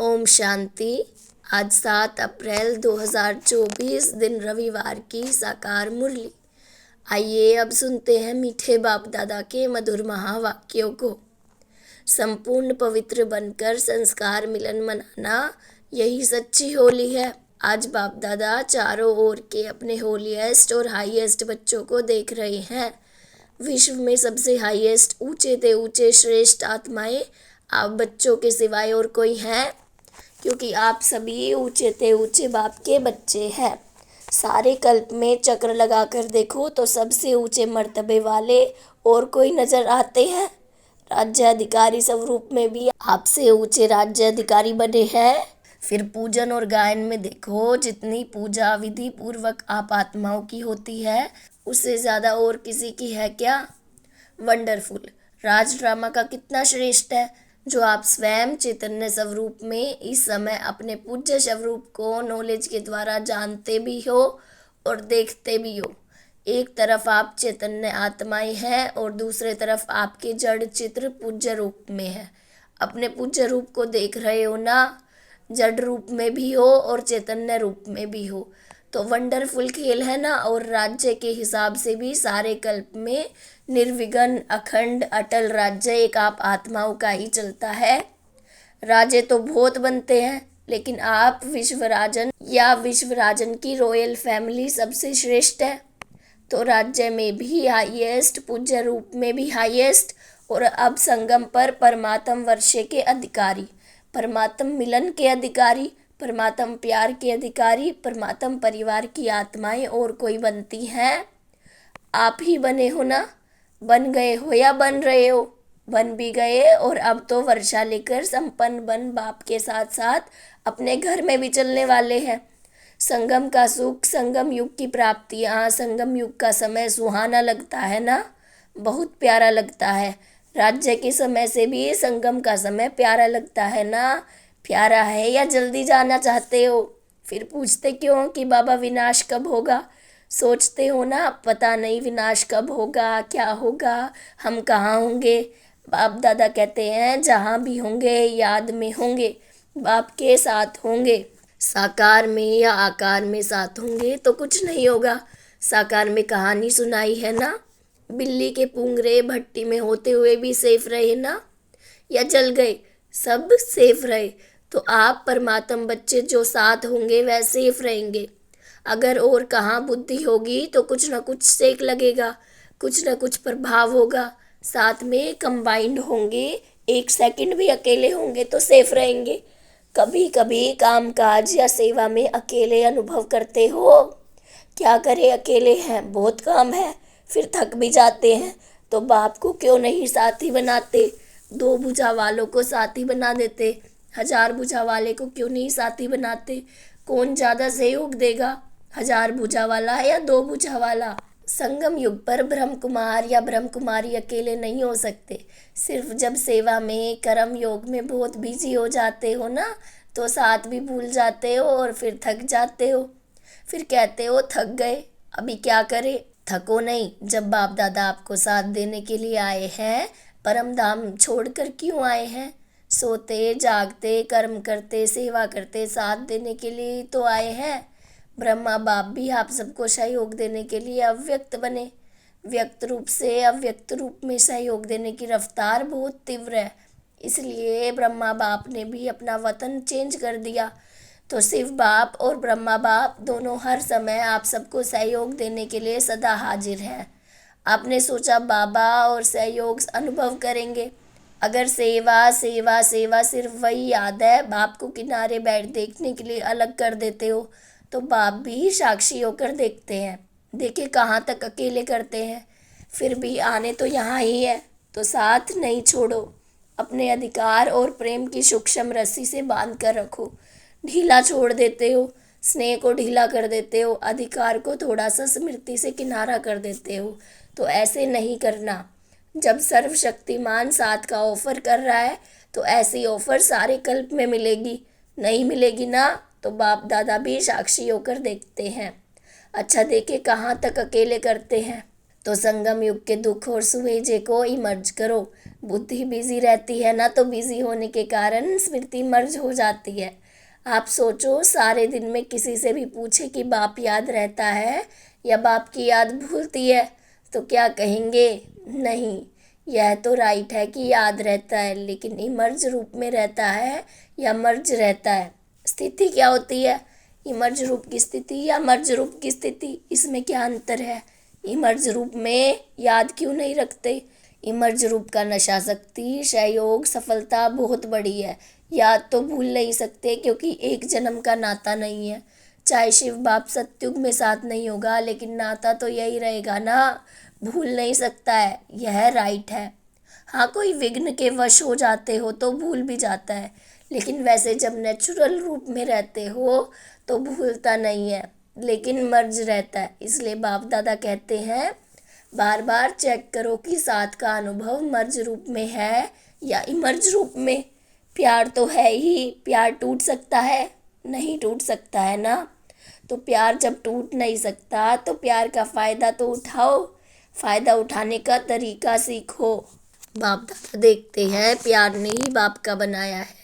ओम शांति। आज 7 अप्रैल 2024 दिन रविवार की साकार मुरली। आइए अब सुनते हैं मीठे बाप दादा के मधुर महावाक्यों को। संपूर्ण पवित्र बनकर संस्कार मिलन मनाना यही सच्ची होली है। आज बाप दादा चारों ओर के अपने होलीएस्ट और हाईएस्ट बच्चों को देख रहे हैं। विश्व में सबसे हाईएस्ट ऊंचे ते ऊंचे श्रेष्ठ आत्माएं आप बच्चों के सिवाय और कोई है, क्योंकि आप सभी ऊंचे ते ऊंचे बाप के बच्चे हैं। सारे कल्प में चक्र लगाकर देखो तो सबसे ऊंचे मर्तबे वाले और कोई नजर आते हैं। राज्य अधिकारी स्वरूप में भी आपसे ऊंचे राज्य अधिकारी बने हैं। फिर पूजन और गायन में देखो, जितनी पूजा विधि पूर्वक आप आत्माओं की होती है उससे ज्यादा और किसी की है क्या। वंडरफुल। राज ड्रामा का कितना श्रेष्ठ है जो आप स्वयं चैतन्य स्वरूप में इस समय अपने पूज्य स्वरूप को नॉलेज के द्वारा जानते भी हो और देखते भी हो। एक तरफ आप चैतन्य आत्माएं हैं और दूसरे तरफ आपके जड़ चित्र पूज्य रूप में है। अपने पूज्य रूप को देख रहे हो ना, जड़ रूप में भी हो और चैतन्य रूप में भी हो। तो वंडरफुल खेल है ना। और राज्य के हिसाब से भी सारे कल्प में निर्विघ्न अखंड अटल राज्य एक आप आत्माओं का ही चलता है। राजे तो बहुत बनते हैं, लेकिन आप विश्वराजन या विश्वराजन की रॉयल फैमिली सबसे श्रेष्ठ है। तो राज्य में भी हाईएस्ट, पूज्य रूप में भी हाईएस्ट, और अब संगम पर परमात्म वर्षे के अधिकारी, परमात्म मिलन के अधिकारी, परमात्म प्यार के अधिकारी, परमात्म परिवार की आत्माएं और कोई बनती हैं। आप ही बने हो ना। बन गए हो या बन रहे हो। बन भी गए और अब तो वर्षा लेकर संपन्न बन बाप के साथ साथ अपने घर में भी चलने वाले हैं। संगम का सुख, संगम युग की प्राप्तियां, संगम युग का समय सुहाना लगता है ना, बहुत प्यारा लगता है। राज्य के समय से भी संगम का समय प्यारा लगता है ना। प्यारा है या जल्दी जाना चाहते हो। फिर पूछते क्यों कि बाबा विनाश कब होगा। सोचते हो ना, पता नहीं विनाश कब होगा, क्या होगा, हम कहाँ होंगे। बाप दादा कहते हैं जहाँ भी होंगे याद में होंगे, बाप के साथ होंगे। साकार में या आकार में साथ होंगे तो कुछ नहीं होगा। साकार में कहानी सुनाई है ना, बिल्ली के पूंगरे भट्टी में होते हुए भी सेफ रहे ना, या जल गए, सब सेफ रहे। तो आप परमात्म बच्चे जो साथ होंगे वह सेफ रहेंगे। अगर और कहाँ बुद्धि होगी तो कुछ ना कुछ सेक लगेगा, कुछ ना कुछ प्रभाव होगा। साथ में कंबाइंड होंगे, एक सेकंड भी अकेले होंगे तो सेफ रहेंगे। कभी कभी काम काज या सेवा में अकेले अनुभव करते हो। क्या करें, अकेले हैं, बहुत काम है, फिर थक भी जाते हैं। तो बाप को क्यों नहीं साथी बनाते। 2 भुजा वालों को साथी बना देते, 1000 भुजा वाले को क्यों नहीं साथी बनाते। कौन ज़्यादा सहयोग देगा, 1000 भुजा वाला या 2 भुजा वाला। संगम युग पर ब्रह्म कुमार या ब्रह्म कुमारी अकेले नहीं हो सकते। सिर्फ जब सेवा में, कर्म योग में बहुत बिजी हो जाते हो ना, तो साथ भी भूल जाते हो और फिर थक जाते हो। फिर कहते हो थक गए, अभी क्या करें। थको नहीं। जब बाप दादा आपको साथ देने के लिए आए हैं, परम धाम छोड़कर क्यों आए हैं। सोते जागते कर्म करते सेवा करते साथ देने के लिए तो आए हैं। ब्रह्मा बाप भी आप सबको सहयोग देने के लिए अव्यक्त बने। व्यक्त रूप से अव्यक्त रूप में सहयोग देने की रफ्तार बहुत तीव्र है, इसलिए ब्रह्मा बाप ने भी अपना वतन चेंज कर दिया। तो शिव बाप और ब्रह्मा बाप दोनों हर समय आप सबको सहयोग देने के लिए सदा हाजिर हैं। आपने सोचा बाबा और सहयोग अनुभव करेंगे। अगर सेवा सेवा सेवा सिर्फ वही याद है, बाप को किनारे बैठ देखने के लिए अलग कर देते हो, तो बाप भी साक्षी होकर देखते हैं। देखे कहाँ तक अकेले करते हैं। फिर भी आने तो यहाँ ही है, तो साथ नहीं छोड़ो। अपने अधिकार और प्रेम की सूक्ष्म रस्सी से बांध कर रखो। ढीला छोड़ देते हो, स्नेह को ढीला कर देते हो, अधिकार को थोड़ा सा स्मृति से किनारा कर देते हो। तो ऐसे नहीं करना। जब सर्वशक्तिमान साथ का ऑफर कर रहा है तो ऐसी ऑफर सारे कल्प में मिलेगी। नहीं मिलेगी ना, तो बाप दादा भी साक्षी होकर देखते हैं। अच्छा देखे कहाँ तक अकेले करते हैं। तो संगम युग के दुख और सुहेजे को इमर्ज करो। बुद्धि बिजी रहती है ना, तो बिजी होने के कारण स्मृति मर्ज हो जाती है। आप सोचो, सारे दिन में किसी से भी पूछे कि बाप याद रहता है या बाप की याद भूलती है, तो क्या कहेंगे? नहीं। यह तो राइट है कि याद रहता है, लेकिन इमर्ज रूप में रहता है या मर्ज रहता है? स्थिति क्या होती है? इमर्ज रूप की स्थिति या मर्ज रूप की स्थिति, इसमें क्या अंतर है? इमर्ज रूप में याद क्यों नहीं रखते? इमर्ज रूप का नशा, शक्ति, सहयोग, सफलता बहुत बड़ी है। याद तो भूल नहीं सकते, क्योंकि एक जन्म का नाता नहीं है। चाहे शिव बाप सतयुग में साथ नहीं होगा, लेकिन नाता तो यही रहेगा ना। भूल नहीं सकता है, यह राइट है। हाँ, कोई विघ्न के वश हो जाते हो तो भूल भी जाता है, लेकिन वैसे जब नेचुरल रूप में रहते हो तो भूलता नहीं है, लेकिन मर्ज रहता है। इसलिए बाप दादा कहते हैं, बार बार चेक करो कि साथ का अनुभव मर्ज रूप में है या इमर्ज रूप में। प्यार तो है ही, प्यार टूट सकता है? नहीं टूट सकता है ना। तो प्यार जब टूट नहीं सकता, तो प्यार का फ़ायदा तो उठाओ, फ़ायदा उठाने का तरीका सीखो। बाप दादा देखते हैं, प्यार ने ही बाप का बनाया है,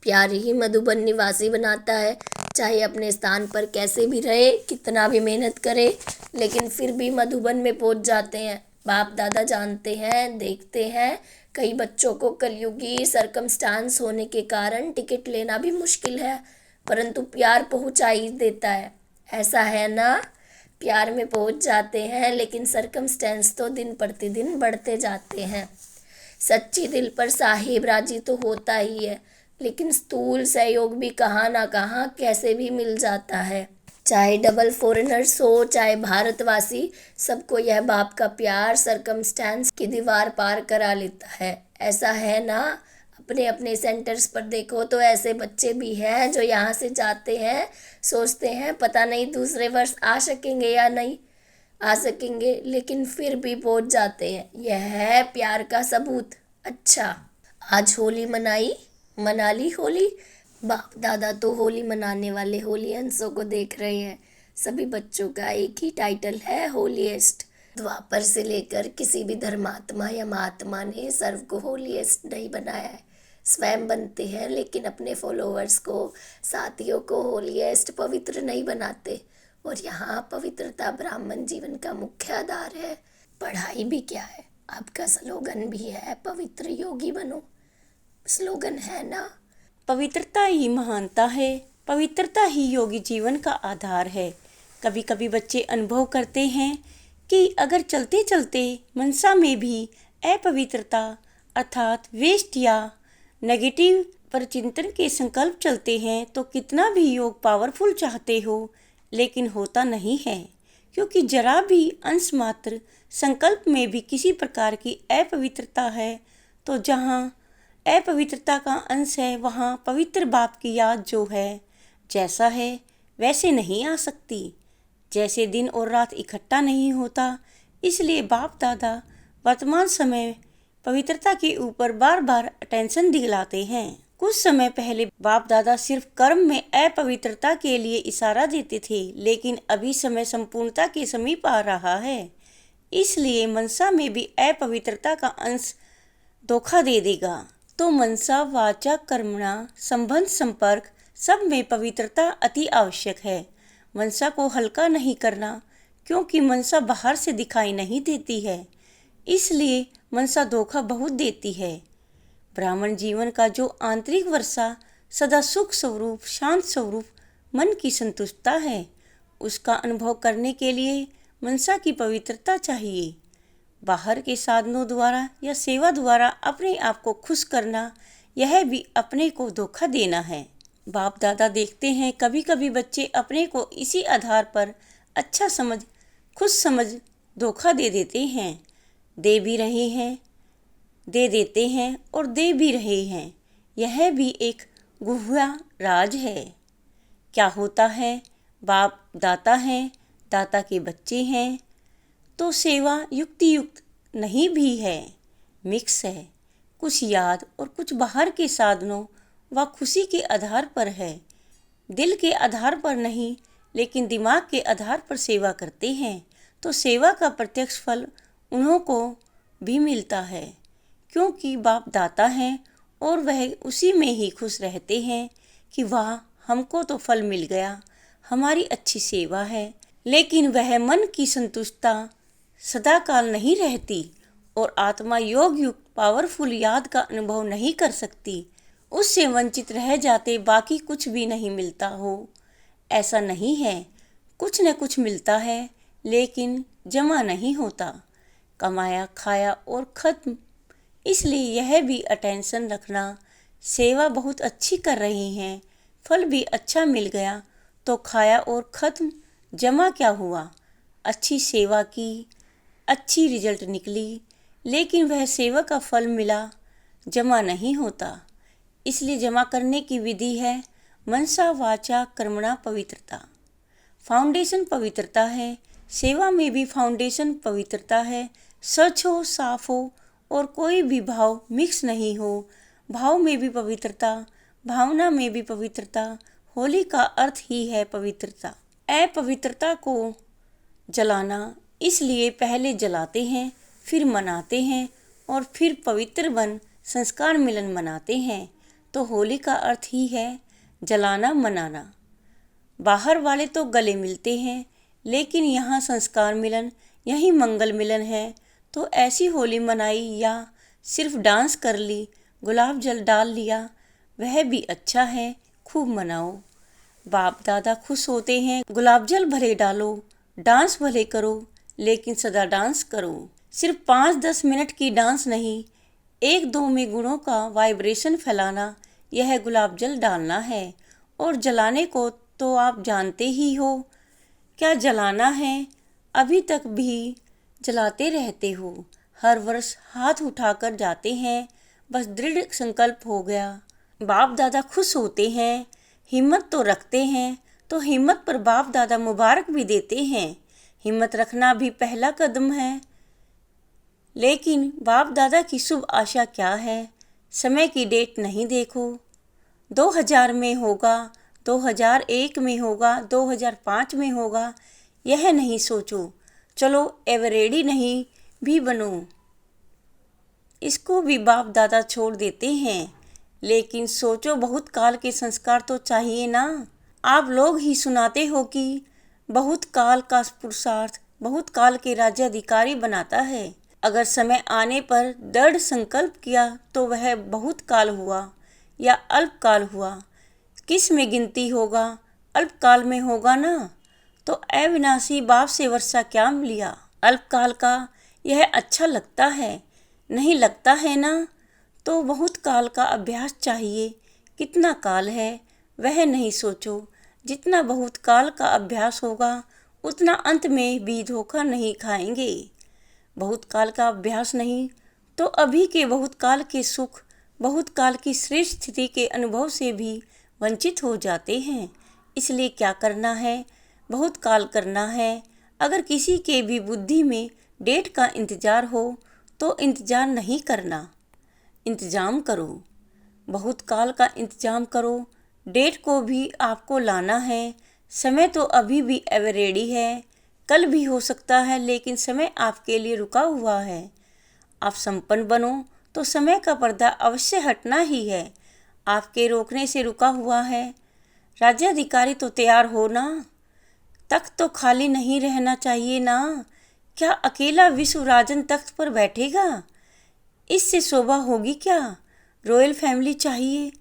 प्यार ही मधुबन निवासी बनाता है। चाहे अपने स्थान पर कैसे भी रहे, कितना भी मेहनत करे, लेकिन फिर भी मधुबन में पहुंच जाते हैं। बाप दादा जानते हैं, देखते हैं, कई बच्चों को कलयुगी सरकमस्टांस होने के कारण टिकट लेना भी मुश्किल है, परंतु प्यार पहुंचा ही देता है। ऐसा है ना? प्यार में पहुंच जाते हैं, लेकिन सरकमस्टेंस तो दिन प्रतिदिन बढ़ते जाते हैं। सच्ची दिल पर साहिब राजी तो होता ही है, लेकिन स्थूल सहयोग भी कहाँ ना कहाँ कैसे भी मिल जाता है। चाहे डबल फॉरेनर्स हो, चाहे भारतवासी, सबको यह बाप का प्यार सरकमस्टेंस की दीवार पार करा लेता है। ऐसा है ना? अपने अपने सेंटर्स पर देखो तो ऐसे बच्चे भी हैं जो यहाँ से जाते हैं, सोचते हैं पता नहीं दूसरे वर्ष आ सकेंगे या नहीं आ सकेंगे, लेकिन फिर भी पहुंच जाते हैं। यह है प्यार का सबूत। अच्छा, आज होली मना ली होली। बाप दादा तो होली मनाने वाले होली अंशों को देख रहे हैं। सभी बच्चों का एक ही टाइटल है, होलीएस्ट। द्वापर से लेकर किसी भी धर्मात्मा या महात्मा ने सर्व को होलीएस्ट नहीं बनाया है। स्वयं बनते हैं, लेकिन अपने फॉलोअर्स को, साथियों को होलीएस्ट, पवित्र नहीं बनाते। और यहाँ पवित्रता ब्राह्मण जीवन का मुख्य आधार है। पढ़ाई भी क्या है, आपका स्लोगन भी है, पवित्र योगी बनो। स्लोगन है ना? पवित्रता ही महानता है, पवित्रता ही योगी जीवन का आधार है। कभी कभी बच्चे अनुभव करते हैं कि अगर चलते चलते मनसा में भी अपवित्रता अर्थात वेस्ट या नेगेटिव पर चिंतन के संकल्प चलते हैं, तो कितना भी योग पावरफुल चाहते हो, लेकिन होता नहीं है, क्योंकि जरा भी अंश मात्र संकल्प में भी किसी प्रकार की अपवित्रता है, तो जहाँ अपवित्रता का अंश है, वहाँ पवित्र बाप की याद जो है, जैसा है वैसे नहीं आ सकती। जैसे दिन और रात इकट्ठा नहीं होता, इसलिए बाप दादा वर्तमान समय पवित्रता के ऊपर बार बार अटेंशन दिलाते हैं। कुछ समय पहले बाप दादा सिर्फ कर्म में अपवित्रता के लिए इशारा देते थे, लेकिन अभी समय संपूर्णता के समीप आ रहा है, इसलिए मनसा में भी अपवित्रता का अंश धोखा दे देगा। तो मनसा, वाचा, कर्मणा, संबंध, संपर्क सब में पवित्रता अति आवश्यक है। मनसा को हल्का नहीं करना, क्योंकि मनसा बाहर से दिखाई नहीं देती है, इसलिए मनसा धोखा बहुत देती है। ब्राह्मण जीवन का जो आंतरिक वर्षा सदा सुख स्वरूप, शांत स्वरूप, मन की संतुष्टता है, उसका अनुभव करने के लिए मनसा की पवित्रता चाहिए। बाहर के साधनों द्वारा या सेवा द्वारा अपने आप को खुश करना, यह भी अपने को धोखा देना है। बाप दादा देखते हैं, कभी कभी बच्चे अपने को इसी आधार पर अच्छा समझ, खुश समझ धोखा दे देते हैं। दे भी रहे हैं, दे देते हैं और दे भी रहे हैं। यह भी एक गुह्या राज है। क्या होता है, बाप दाता हैं, दाता के बच्चे हैं, तो सेवा युक्ति युक्त नहीं भी है, मिक्स है। कुछ याद और कुछ बाहर के साधनों व खुशी के आधार पर है, दिल के आधार पर नहीं, लेकिन दिमाग के आधार पर सेवा करते हैं, तो सेवा का प्रत्यक्ष फल उन्हों को भी मिलता है, क्योंकि बाप दाता हैं और वह उसी में ही खुश रहते हैं कि वाह हमको तो फल मिल गया, हमारी अच्छी सेवा है। लेकिन वह मन की संतुष्टता सदाकाल नहीं रहती और आत्मा योग युक्त पावरफुल याद का अनुभव नहीं कर सकती। उससे वंचित रह जाते बाकी कुछ भी नहीं मिलता हो, ऐसा नहीं है। कुछ न कुछ मिलता है लेकिन जमा नहीं होता, कमाया खाया और खत्म। इसलिए यह भी अटेंशन रखना, सेवा बहुत अच्छी कर रही हैं, फल भी अच्छा मिल गया तो खाया और खत्म, जमा क्या हुआ। अच्छी सेवा की, अच्छी रिजल्ट निकली, लेकिन वह सेवा का फल मिला, जमा नहीं होता। इसलिए जमा करने की विधि है मनसा वाचा कर्मणा पवित्रता। फाउंडेशन पवित्रता है, सेवा में भी फाउंडेशन पवित्रता है। सच हो, साफ हो और कोई भी भाव मिक्स नहीं हो। भाव में भी पवित्रता, भावना में भी पवित्रता। होली का अर्थ ही है पवित्रता। अपवित्रता को जलाना, इसलिए पहले जलाते हैं, फिर मनाते हैं और फिर पवित्र बन संस्कार मिलन मनाते हैं। तो होली का अर्थ ही है जलाना, मनाना। बाहर वाले तो गले मिलते हैं, लेकिन यहाँ संस्कार मिलन, यही मंगल मिलन है। तो ऐसी होली मनाई या सिर्फ डांस कर ली, गुलाब जल डाल लिया, वह भी अच्छा है, खूब मनाओ। बाप दादा खुश होते हैं, गुलाब जल भले डालो, डांस भले करो, लेकिन सदा डांस करो। सिर्फ 5-10 मिनट की डांस नहीं, 1-2 में गुणों का वाइब्रेशन फैलाना, यह गुलाब जल डालना है। और जलाने को तो आप जानते ही हो, क्या जलाना है, अभी तक भी जलाते रहते हो। हर वर्ष हाथ उठाकर जाते हैं, बस दृढ़ संकल्प हो गया। बाप दादा खुश होते हैं, हिम्मत तो रखते हैं, तो हिम्मत पर बाप दादा मुबारक भी देते हैं। हिम्मत रखना भी पहला कदम है। लेकिन बाप दादा की शुभ आशा क्या है, समय की डेट नहीं देखो, 2000 में होगा, 2001 में होगा, 2005 में होगा, यह नहीं सोचो। चलो एवरेडी नहीं भी बनो, इसको भी बाप दादा छोड़ देते हैं। लेकिन सोचो बहुत काल के संस्कार तो चाहिए ना। आप लोग ही सुनाते हो कि बहुत काल का पुरुषार्थ बहुत काल के राज्याधिकारी बनाता है। अगर समय आने पर दृढ़ संकल्प किया तो वह बहुत काल हुआ या अल्प काल हुआ, किस में गिनती होगा, अल्प काल में होगा ना। तो अविनाशी बाप से वर्षा क्या लिया, अल्प काल का यह अच्छा लगता है, नहीं लगता है ना। तो बहुत काल का अभ्यास चाहिए। कितना काल है वह नहीं सोचो, जितना बहुत काल का अभ्यास होगा उतना अंत में भी धोखा नहीं खाएंगे। बहुत काल का अभ्यास नहीं तो अभी के बहुत काल के सुख, बहुत काल की श्रेष्ठ स्थिति के अनुभव से भी वंचित हो जाते हैं। इसलिए क्या करना है, बहुत काल करना है। अगर किसी के भी बुद्धि में डेट का इंतजार हो तो इंतजार नहीं करना, इंतजाम करो। बहुत काल का इंतजाम करो, डेट को भी आपको लाना है। समय तो अभी भी एवरेडी है, कल भी हो सकता है, लेकिन समय आपके लिए रुका हुआ है। आप संपन्न बनो तो समय का पर्दा अवश्य हटना ही है, आपके रोकने से रुका हुआ है। राज्याधिकारी तो तैयार हो ना, तख्त तो खाली नहीं रहना चाहिए ना। क्या अकेला विश्व राजन तख्त पर बैठेगा, इससे शोभा होगी क्या। रॉयल फैमिली चाहिए,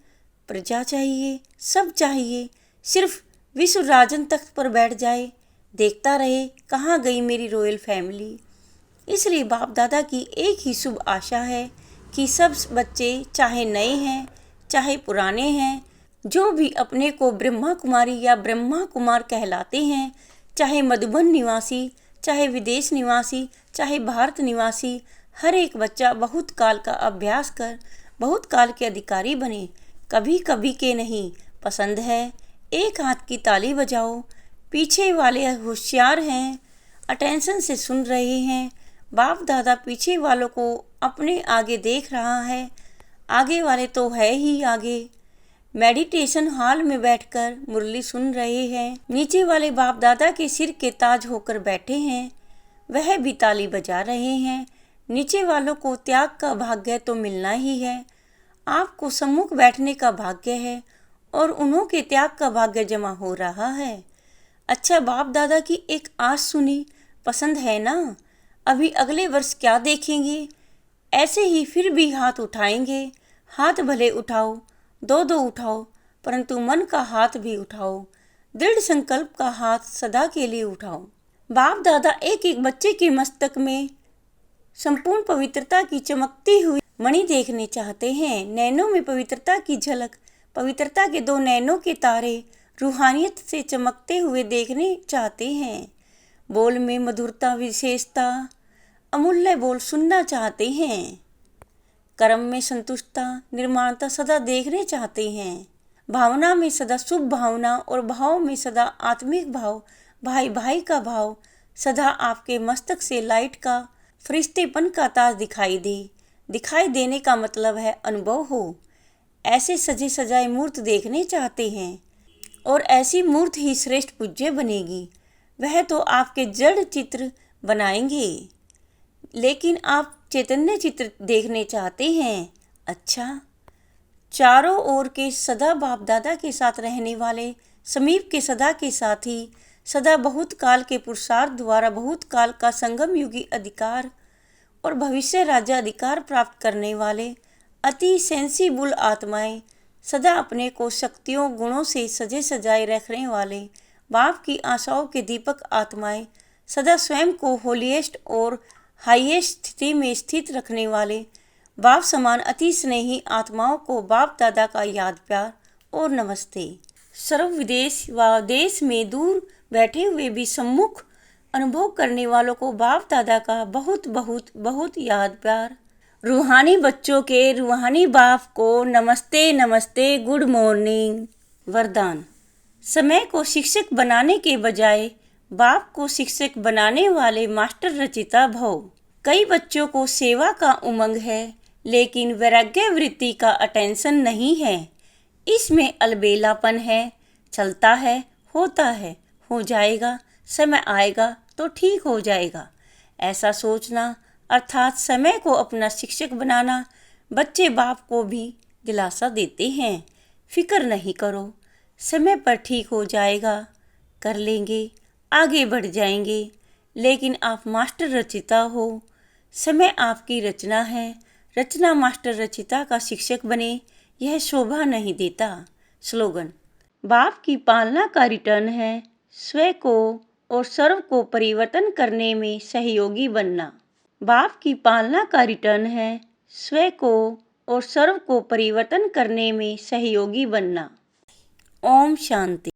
प्रजा चाहिए, सब चाहिए। सिर्फ विश्व राजन तख्त पर बैठ जाए, देखता रहे कहाँ गई मेरी रॉयल फैमिली। इसलिए बाप दादा की एक ही शुभ आशा है कि सब बच्चे, चाहे नए हैं चाहे पुराने हैं, जो भी अपने को ब्रह्मा कुमारी या ब्रह्मा कुमार कहलाते हैं, चाहे मधुबन निवासी, चाहे विदेश निवासी, चाहे भारत निवासी, हर एक बच्चा बहुत काल का अभ्यास कर बहुत काल के अधिकारी बने। कभी कभी के नहीं, पसंद है एक हाथ की ताली बजाओ। पीछे वाले होशियार हैं, अटेंशन से सुन रहे हैं। बाप दादा पीछे वालों को अपने आगे देख रहा है, आगे वाले तो है ही आगे। मेडिटेशन हॉल में बैठकर मुरली सुन रहे हैं, नीचे वाले बाप दादा के सिर के ताज होकर बैठे हैं। वह भी ताली बजा रहे हैं। नीचे वालों को त्याग का भाग्य तो मिलना ही है। आपको सम्मुख बैठने का भाग्य है और उन्हों के त्याग का भाग्य जमा हो रहा है। अच्छा, बाप दादा की एक आस सुनी, पसंद है ना? अभी अगले वर्ष क्या देखेंगे? ऐसे ही फिर भी हाथ उठाएंगे। हाथ भले उठाओ, दो दो उठाओ, परंतु मन का हाथ भी उठाओ। दृढ़ संकल्प का हाथ सदा के लिए उठाओ। बाप दादा एक एक बच्चे के मस्तक में संपूर्ण पवित्रता की चमकती हुई मणि देखने चाहते हैं। नैनों में पवित्रता की झलक, पवित्रता के दो नैनों के तारे रूहानियत से चमकते हुए देखने चाहते हैं। बोल में मधुरता, विशेषता, अमूल्य बोल सुनना चाहते हैं। कर्म में संतुष्टता, निर्माणता सदा देखने चाहते हैं। भावना में सदा शुभ भावना और भाव में सदा आत्मिक भाव, भाई भाई का भाव सदा आपके मस्तक से लाइट का, फरिश्तेपन का ताज दिखाई दे। दिखाई देने का मतलब है अनुभव हो। ऐसे सजे सजाए मूर्त देखने चाहते हैं और ऐसी मूर्त ही श्रेष्ठ पूज्य बनेगी। वह तो आपके जड़ चित्र बनाएंगे, लेकिन आप चैतन्य चित्र देखने चाहते हैं। अच्छा, चारों ओर के सदा बाप दादा के साथ रहने वाले, समीप के सदा के साथी, सदा बहुत काल के पुरुषार्थ द्वारा बहुत काल का संगम युगी अधिकार और भविष्य राज्य अधिकार प्राप्त करने वाले अति सेंसिबल आत्माएं, सदा अपने को शक्तियों गुणों से सजे सजाए रखने वाले बाप की आशाओं के दीपक आत्माएं, सदा स्वयं को होलीएस्ट और हाईएस्ट स्थिति में स्थित रखने वाले बाप समान अति स्नेही आत्माओं को बाप दादा का याद प्यार और नमस्ते। सर्व विदेश व देश में दूर बैठे हुए भी सम्मुख अनुभव करने वालों को बाप दादा का बहुत बहुत बहुत याद प्यार। रूहानी बच्चों के रूहानी बाप को नमस्ते नमस्ते, गुड मॉर्निंग। वरदान: समय को शिक्षक बनाने के बजाय बाप को शिक्षक बनाने वाले मास्टर रचिता भव। कई बच्चों को सेवा का उमंग है, लेकिन वैराग्य वृत्ति का अटेंशन नहीं है। इसमें अलबेलापन है। चलता है, होता है, हो जाएगा, समय आएगा तो ठीक हो जाएगा, ऐसा सोचना अर्थात समय को अपना शिक्षक बनाना। बच्चे बाप को भी दिलासा देते हैं, फिक्र नहीं करो, समय पर ठीक हो जाएगा, कर लेंगे, आगे बढ़ जाएंगे। लेकिन आप मास्टर रचिता हो, समय आपकी रचना है। रचना मास्टर रचिता का शिक्षक बने, यह शोभा नहीं देता। स्लोगन: बाप की पालना का रिटर्न है स्व को और सर्व को परिवर्तन करने में सहयोगी बनना। बाप की पालना का रिटर्न है स्व को और सर्व को परिवर्तन करने में सहयोगी बनना। ओम शांति।